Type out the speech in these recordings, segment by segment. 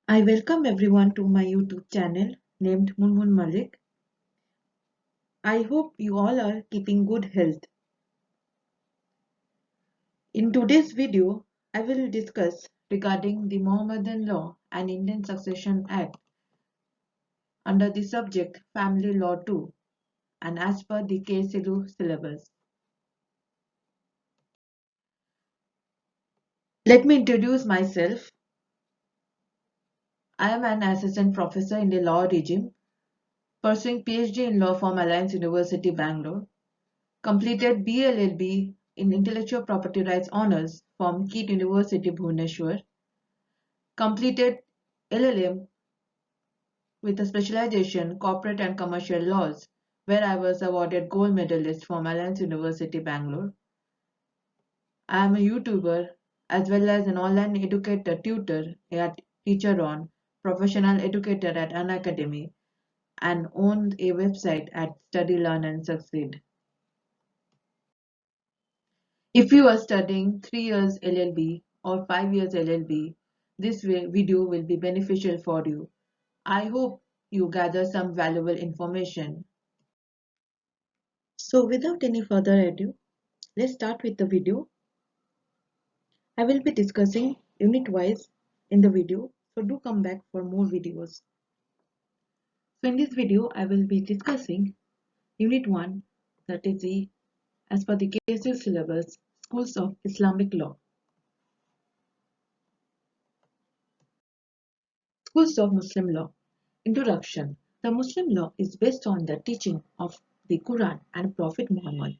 I welcome everyone to my YouTube channel named Munmun Malik. I hope you all are keeping good health. In today's video, I will discuss regarding the Mohammedan Law and Indian Succession Act under the subject Family Law 2 and as per the KSLU syllabus. Let me introduce myself. I am an assistant professor in the law regime, pursuing PhD in law from Alliance University, Bangalore. Completed B.A.LL.B in Intellectual Property Rights Honours from KIT University, Bhubaneswar. Completed LLM with a specialization Corporate and Commercial Laws, where I was awarded Gold Medalist from Alliance University, Bangalore. I am a YouTuber as well as an online educator tutor at Teacher On, professional educator at An Academy, and own a website at Study, Learn and Succeed. If you are studying 3 years LLB or 5 years LLB, this video will be beneficial for you. I hope you gather some valuable information. So without any further ado, let's start with the video. I will be discussing unit wise in the video, so do come back for more videos. So in this video, I will be discussing unit 1, that is the as per the KSL syllabus, Schools of Islamic Law. Schools of Muslim Law. Introduction. The Muslim law is based on the teaching of the Quran and Prophet Muhammad.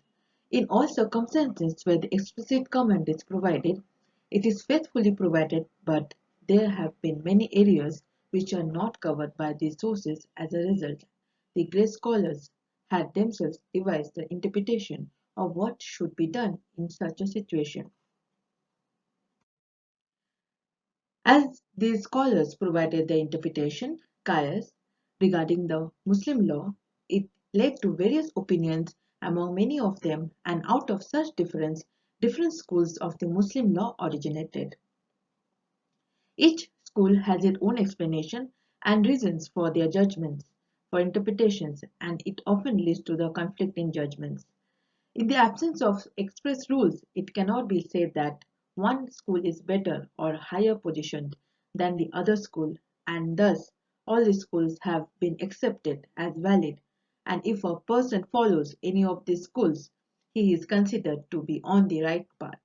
In all circumstances where the explicit command is provided, it is faithfully provided, but there have been many areas which are not covered by these sources. As a result, the great scholars had themselves devised the interpretation of what should be done in such a situation. As these scholars provided their interpretation, Qiyas, regarding the Muslim law, it led to various opinions among many of them, and out of such difference, different schools of the Muslim law originated. Each school has its own explanation and reasons for their judgments, for interpretations, and it often leads to the conflict in judgments. In the absence of express rules, it cannot be said that one school is better or higher positioned than the other school, and thus all the schools have been accepted as valid, and if a person follows any of these schools, he is considered to be on the right path.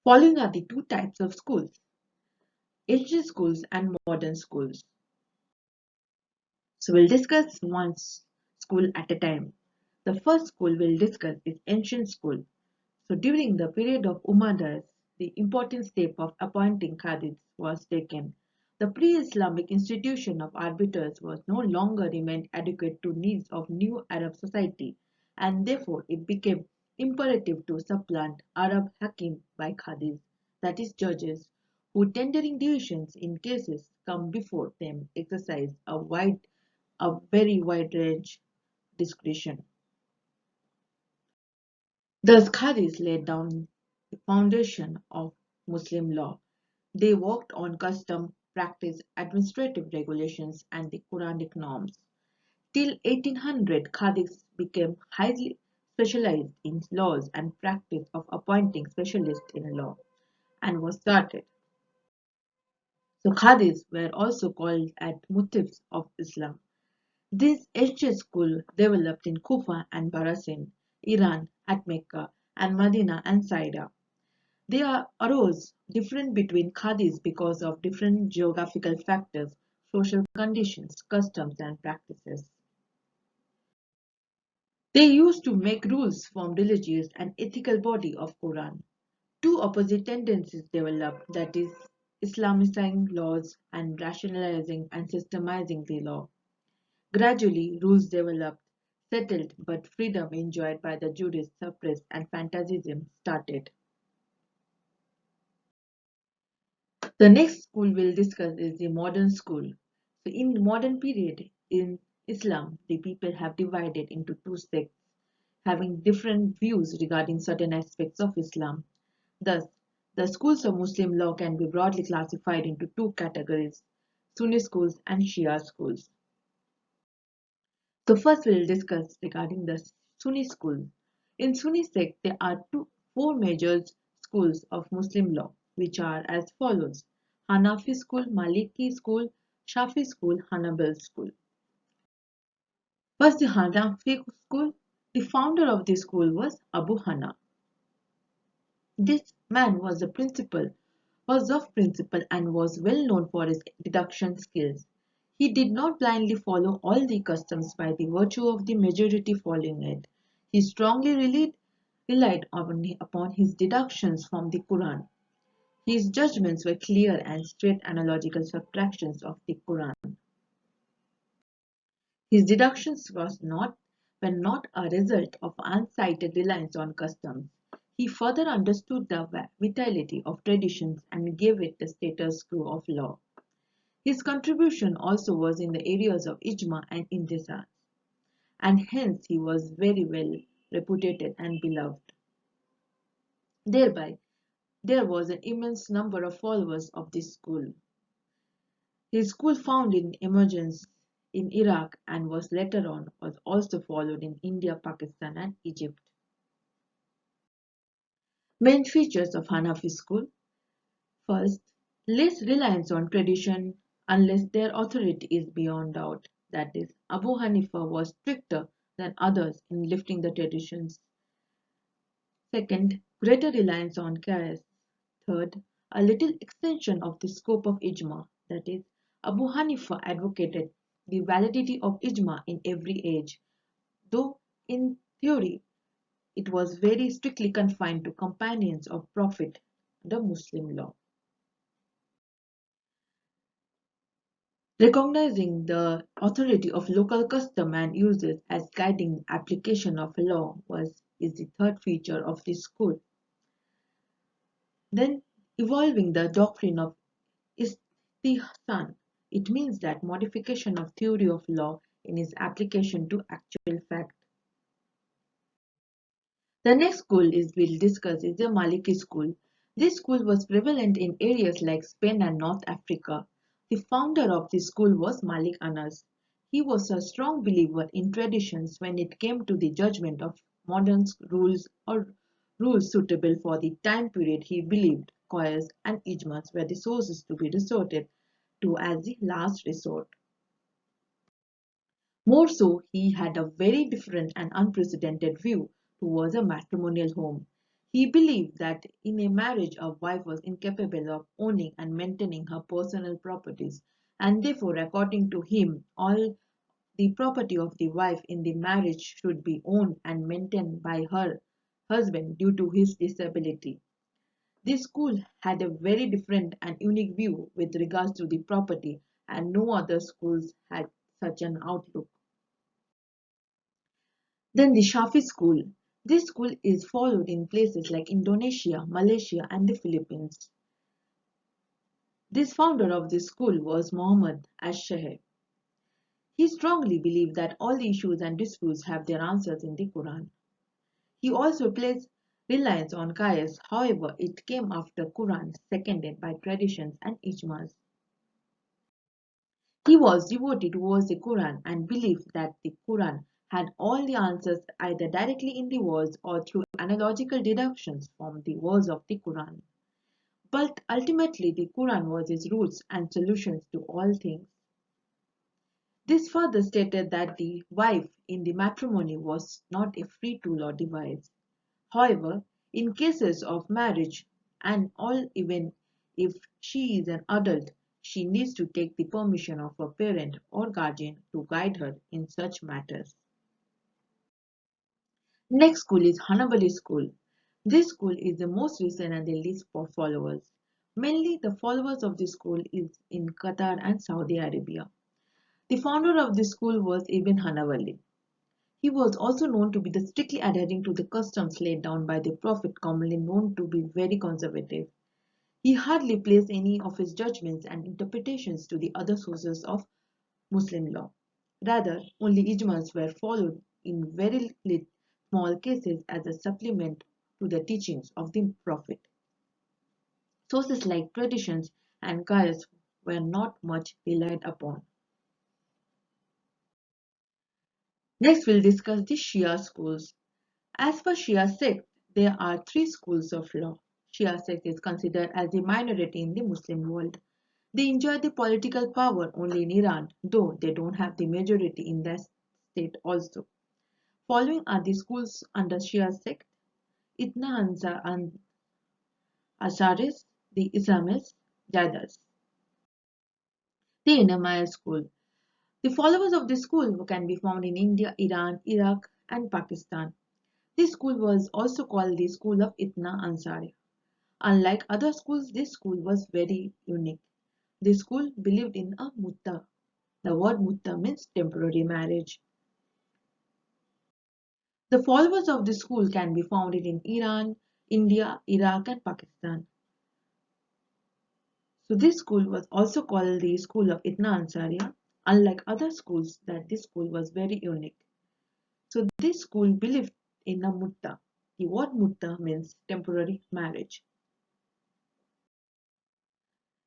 Following are the two types of schools: ancient schools and modern schools. So we'll discuss one school at a time. The first school we'll discuss is ancient school. So during the period of Umayyads, the important step of appointing Qadis was taken. The pre-Islamic institution of arbiters was no longer remained adequate to needs of new Arab society, and therefore it became imperative to supplant Arab hakim by Qadis, that is judges, who tendering decisions in cases come before them exercise a very wide range discretion. Thus, Qadis laid down the foundation of Muslim law. They worked on custom, practice, administrative regulations, and the Quranic norms. Till 1800, Qadis became highly specialized in laws and practice of appointing specialists in law and was started. So Qadis were also called at Muftis of Islam. This ancient school developed in Kufa and Barasin, Iran, at Mecca, and Medina and Saida. They arose different between Qadis because of different geographical factors, social conditions, customs, and practices. They used to make rules from religious and ethical body of Quran. Two opposite tendencies developed, that is, Islamicizing laws and rationalizing and systemizing the law. Gradually, rules developed, settled, but freedom enjoyed by the jurists suppressed and fantasism started. The next school we'll discuss is the modern school. So in the modern period in Islam, the people have divided into two sects, having different views regarding certain aspects of Islam. Thus, The schools of Muslim law can be broadly classified into two categories: Sunni schools and Shia schools. So first we'll discuss regarding the Sunni school. In Sunni sect, there are four major schools of Muslim law, which are as follows: Hanafi school, Maliki school, Shafi school, Hanabal school. First, the Hanafi school. The founder of the school was Abu Hana. This man was of principle and was well known for his deduction skills. He did not blindly follow all the customs by the virtue of the majority following it. He strongly relied upon his deductions from the Quran. His judgments were clear and straight analogical subtractions of the Quran. His deductions were not a result of unsighted reliance on customs. He further understood the vitality of traditions and gave it the status quo of law. His contribution also was in the areas of ijma and intisar, and hence he was very well reputed and beloved. Thereby, there was an immense number of followers of this school. His school found in emergence in Iraq and was later on was also followed in India, Pakistan and Egypt. Main features of Hanafi school. First, less reliance on tradition unless their authority is beyond doubt. That is, Abu Hanifa was stricter than others in lifting the traditions. Second, greater reliance on qiyas. Third, a little extension of the scope of ijma. That is, Abu Hanifa advocated the validity of ijma in every age, though in theory it was very strictly confined to companions of Prophet, the Muslim law. Recognizing the authority of local custom and uses as guiding application of law is the third feature of this school. Then evolving the doctrine of istihsan. It means that modification of theory of law in its application to actual fact. The next school we'll discuss is the Maliki school. This school was prevalent in areas like Spain and North Africa. The founder of this school was Malik Anas. He was a strong believer in traditions when it came to the judgment of modern rules or rules suitable for the time period. He believed qiyas and ijmas were the sources to be resorted to as the last resort. More so, he had a very different and unprecedented view towards a matrimonial home. He believed that in a marriage a wife was incapable of owning and maintaining her personal properties, and therefore, according to him, all the property of the wife in the marriage should be owned and maintained by her husband due to his disability. This school had a very different and unique view with regards to the property, and no other schools had such an outlook. Then the Shafi school. This school is followed in places like Indonesia, Malaysia and the Philippines. This founder of this school was Muhammad Ash-Shahir. He strongly believed that all issues and disputes have their answers in the Quran. He also placed reliance on qiyas, however it came after Quran seconded by traditions and ijmas. He was devoted towards the Quran and believed that the Quran had all the answers either directly in the words or through analogical deductions from the words of the Quran. But ultimately, the Quran was his roots and solutions to all things. This further stated that the wife in the matrimony was not a free tool or device. However, in cases of marriage and all, even if she is an adult, she needs to take the permission of her parent or guardian to guide her in such matters. Next school is Hanbali school. This school is the most recent and the least for followers. Mainly the followers of this school is in Qatar and Saudi Arabia. The founder of this school was Ibn Hanbali. He was also known to be the strictly adhering to the customs laid down by the Prophet, commonly known to be very conservative. He hardly placed any of his judgments and interpretations to the other sources of Muslim law. Rather, only ijmas were followed in very small cases as a supplement to the teachings of the Prophet. Sources like traditions and qiyas were not much relied upon. Next, we'll discuss the Shia schools. As per Shia sect, there are three schools of law. Shia sect is considered as the minority in the Muslim world. They enjoy the political power only in Iran, though they don't have the majority in that state also. Following are the schools under Shia sect: Itna Ansar and Asharis, the Islamists, Jaidas. The Inamaya school. The followers of this school can be found in India, Iran, Iraq, and Pakistan. This school was also called the School of Itna Ansari. Unlike other schools, this school was very unique. This school believed in a mutta. The word mutta means temporary marriage. The followers of this school can be found in Iran, India, Iraq, and Pakistan. So this school was also called the School of Itna Ansariya. Unlike other schools, that this school was very unique. So this school believed in a mutta. The word mutta means temporary marriage.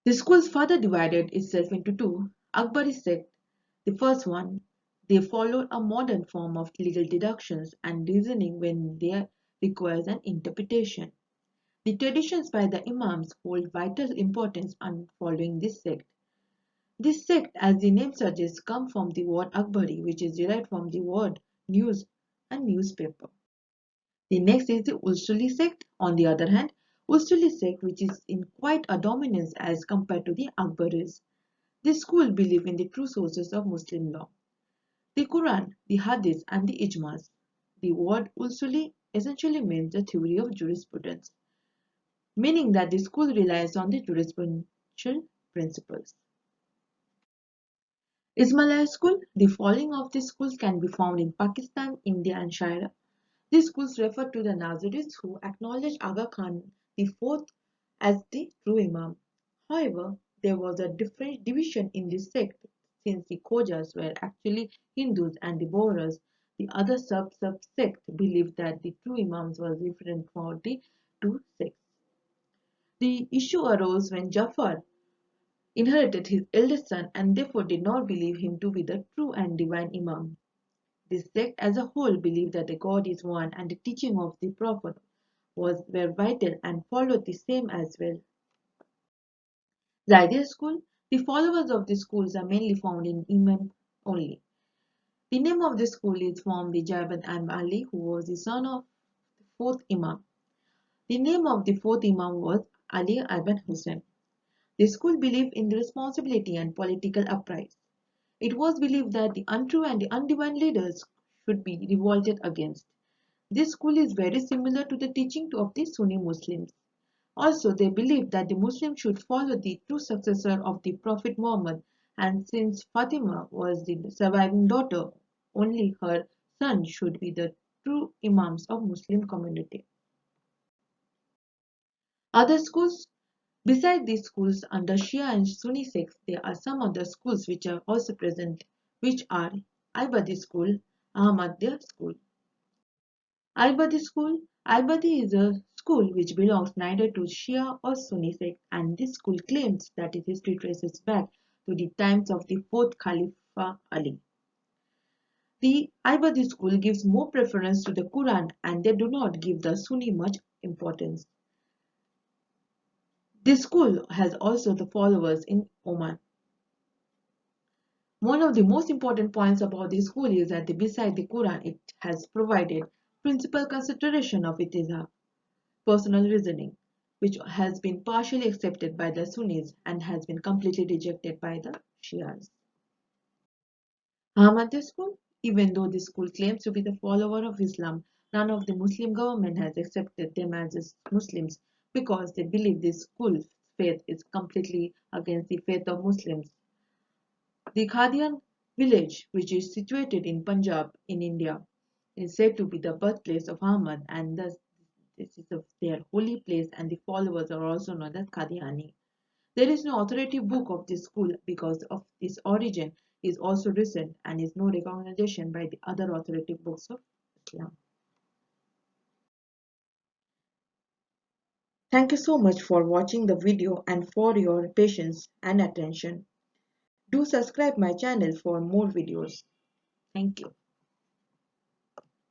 The school further divided itself into two. Akbari sect, the first one, they followed a modern form of legal deductions and reasoning when there requires an interpretation. The traditions by the Imams hold vital importance on following this sect. This sect, as the name suggests, comes from the word Akbari, which is derived from the word news and newspaper. The next is the Usuli sect. On the other hand, Usuli sect, which is in quite a dominance as compared to the Akbaris. This school believe in the true sources of Muslim law: the Quran, the Hadith, and the Ijmas. The word Usuli essentially means the theory of jurisprudence, meaning that the school relies on the jurisprudential principles. Ismailite school, the following of these schools can be found in Pakistan, India, and Shire. These schools refer to the Nazaris who acknowledge Aga Khan the fourth as the true Imam. However, there was a different division in this sect since the Khojas were actually Hindus and the Bohras, the other sect, believed that the true Imams were different from the two sects. The issue arose when Jafar inherited his eldest son and therefore did not believe him to be the true and divine Imam. This sect as a whole believed that the God is one and the teaching of the Prophet were vital and followed the same as well. Zaidiyah school, the followers of the schools are mainly found in Imam only. The name of the school is from the Jabir and Ali, who was the son of the fourth Imam. The name of the fourth Imam was Ali ibn Hussein. The school believed in the responsibility and political uprise. It was believed that the untrue and the undivine leaders should be revolted against. This school is very similar to the teaching of the Sunni Muslims. Also, they believed that the Muslims should follow the true successor of the Prophet Muhammad, and since Fatima was the surviving daughter, only her son should be the true Imams of Muslim community. Other schools, besides these schools under Shia and Sunni sects, there are some other schools which are also present, which are Ibadi school, Ahmadiyya school. Al-Badi school. Al-Badi is a school which belongs neither to Shia or Sunni sect, and this school claims that its history traces back to the times of the fourth Khalifa Ali. The Al-Badi school gives more preference to the Quran and they do not give the Sunni much importance. This school has also the followers in Oman. One of the most important points about this school is that beside the Quran, it has provided principal consideration of itizah, personal reasoning, which has been partially accepted by the Sunnis and has been completely rejected by the Shias. Ahmadiyya school, even though this school claims to be the follower of Islam, none of the Muslim government has accepted them as Muslims because they believe this school's faith is completely against the faith of Muslims. The Qadian village, which is situated in Punjab in India, is said to be the birthplace of Ahmad and thus this is their holy place and the followers are also known as Qadiani. There is no authoritative book of this school because of its origin is also recent and is no recognition by the other authoritative books of Islam. Thank you so much for watching the video and for your patience and attention. Do subscribe my channel for more videos. Thank you.